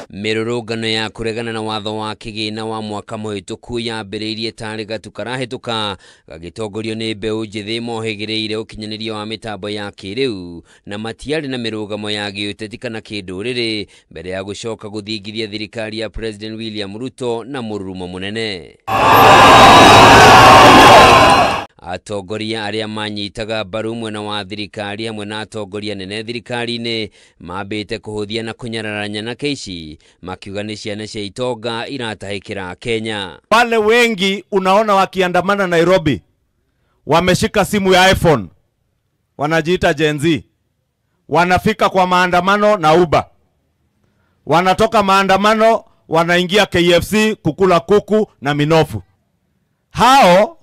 Mirurungano ya kuregana na watho wa kigina wa mwaka muhituku yambiriirie tari gatu karahituka gagitongorio ni mbeu njithi mohigireire ukinyanirio wa mitambo ya kiriu na matiari na mirugamo ya giuteti kana kinduriri mbere ya gucoka guthingithia thirikari ya President William Ruto na mururumo munene. Atongoria aria manyitaga mbaru mwena wa thirikari hamwe na atongoria nene thirikari-ini mambite kuhuthia na kunyararanya na keici makiuga ni ciana cia itonga iratahikira Kenya. Wale wengi unaona wakiandamana Nairobi wameshika simu ya iPhone, wanajiita Gen Z, wanafika kwa maandamano na Uber, wanatoka maandamano wanaingia KFC kukula kuku na minofu. Hao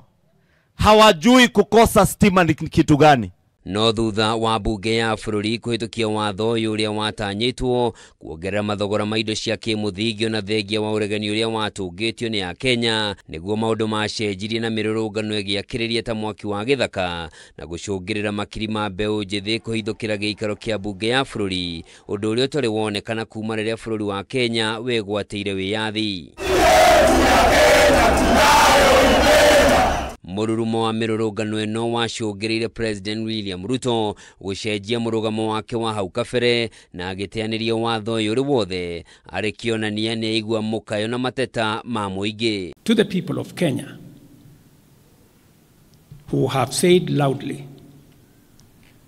hawajui kukosa stima ni kitu gani. No thutha wa bunge ya bururi kuhitukia watho uria watanyitwo kuongerera mathogora ma indo cia kimuthingio na thengia wa uregani uria watungitio ni ya Kenya niguo maundu macenjirie na mirurungano igiakiriria ta mwaki wa githaka na gucungirira makiri ma mbeu njithi kuhithukira giikaro kia bunge ya bururi undu uria utari wonekana kuma riria bururi wa Kenya wegwatire wiyathi. Mururumo wa mirurungano eno wacungiriire President William Ruto gucenjia murugamo wake wa hau kabere na agiteanirio watho uri wothe ari kionania ni aigua mukayo na mateta ma muingi. To the people of Kenya who have said loudly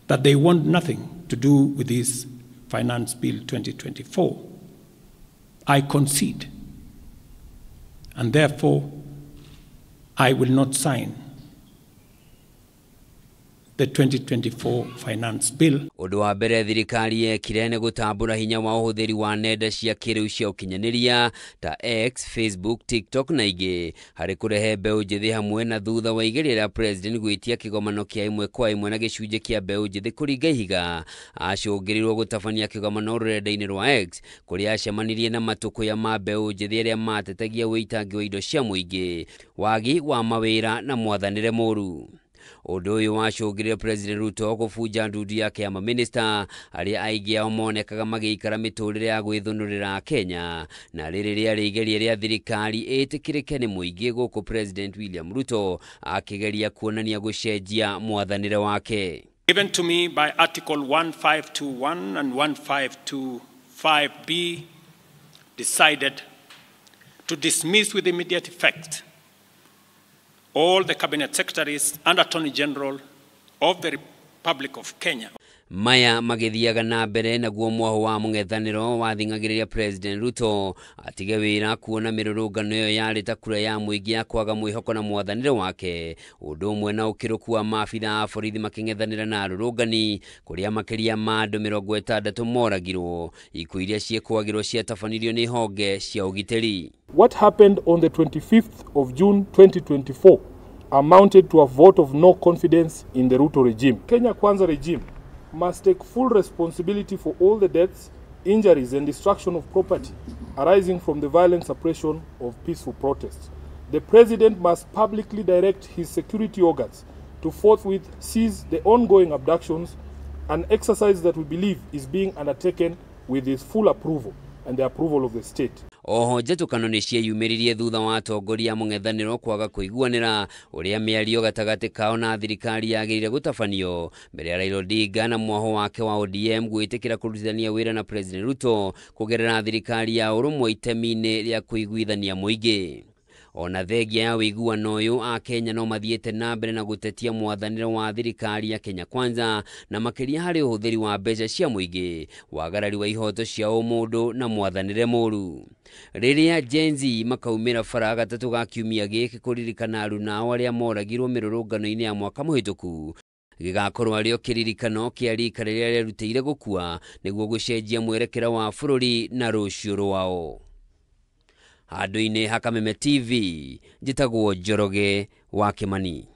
that they want nothing to do with this Finance Bill 2024, I concede, and therefore I will not sign the 2024 Finance Bill. Undu wa mbere thirikari yekire ni gutambura hinya wa uhuthiri wa nenda cia kiriu cia ukinyaniria ta X, Facebook, TikTok na ingi hari kurehe mbeu njithi hamwe na thutha wa igeria rĩa president gwitia kigomano kia imwe kwa imwe na gicunje kia mbeu njithi kuringa ihiga acungirirwo gutabania kigomano rurenda-ini rwa X kuria acemanirie na matuku ya mbeu njithi aria matetagia witangi wa indo cia muingi wagi wa mawira na mwathanire muru. Undu uyu wacungirire President Ruto kubuja ndudu yake ya maminista aria aingi ao monekaga magiikara miturire ya gwithunurira Kenya na riri riari igeria ria thirikari itikirike ni muingi guku President William Ruto akigeria kuonania gucenjia mwathanire wake. Given to me by Article 1521 and 1525B decided to dismiss with immediate effect all the cabinet secretaries and attorney general of the Republic of Kenya. Maya magithiaga na mbere naguo mwaho wa mung'ethaniro wathing'agiriria President Ruto atige wira kuona mirurungano iyo yari ta kura ya muingi ya kwaga mwihoko na mwathanire wake undu umwe na ukiruku wa maabitha a borithi making'ethanira na arurungani kuria makiria ma andu 60 moragirwo ikuũ iria ciĩkwagĩrwo ciatabanirio ni honge cia ugiteri. What happened on the 25th of June 2024 amounted to a vote of no confidence in the Ruto regime. Kenya Kwanza regime must take full responsibility for all the deaths, injuries and destruction of property arising from the violent suppression of peaceful protests. The president must publicly direct his security organs to forthwith seize the ongoing abductions, an exercise that we believe is being undertaken with his full approval and the approval of the state. Oho njetukano ni cieyumiririe thutha wa atongoria mung'ethaniro kwaga kuiguanira uria miario gatagati kao na thirikari yagirire gutabanio mbere ya Raila Odinga na mwaho wake wa ODM gwitikira kurutithania wira na President Ruto kugerera thirikari ya urumwe itemi-ini ria kuiguithania muingi. Ona thengia ya wiguano uyu a Kenya no mathiete na mbere na gutetia mwathanire wa thirikari ya Kenya Kwanza na makiria hari uhuthiri wa mbeca cia muingi wagarari wa ihoto cia umundu na mwathanire muru. Riria Gen Z makaumira bara gatatu ga kiumia giki kuririkana aruna ao aria moragirwo mirurungano-ini ya mwaka muhituku gigakorwo ario kiririkano kia rika riria rerutĩire gukua niguo gucenjia mwerekera wa bururi na rucio rwao. Handũ-inĩ ha Kameme TV njĩtagwo Njoroge wa Kimani.